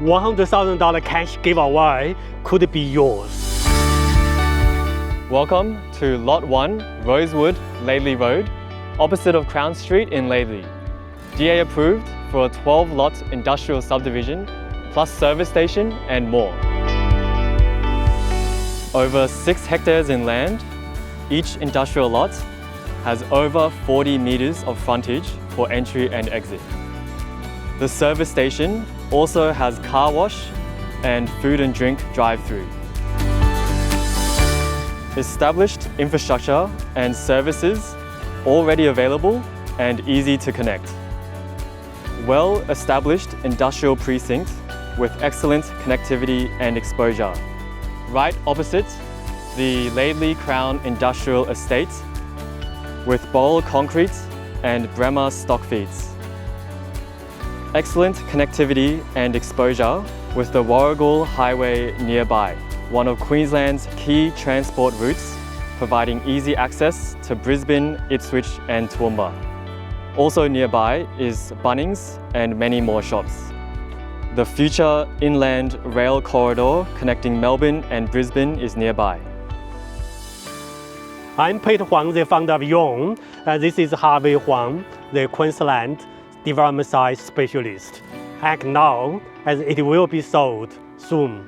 $100,000 cash giveaway could be yours. Welcome to Lot 1, Rosewood, Laidley Road, opposite of Crown Street in Laidley. DA approved for a 12-lot industrial subdivision, plus service station and more. Over 6 hectares in land, each industrial lot has over 40 meters of frontage for entry and exit. The service station also has car wash and food and drink drive-through. Established infrastructure and services already available and easy to connect. Well-established industrial precinct with excellent connectivity and exposure. Right opposite the Laidley Crown Industrial Estate with Bowl concrete and Bremer stock feeds. Excellent connectivity and exposure with the Warrego Highway nearby, one of Queensland's key transport routes, providing easy access to Brisbane, Ipswich and Toowoomba. Also nearby is Bunnings and many more shops. The future inland rail corridor connecting Melbourne and Brisbane is nearby. I'm Peter Huang, the founder of Huang. This is Harvey Huang, the Queensland development site specialist. Act now, as it will be sold soon.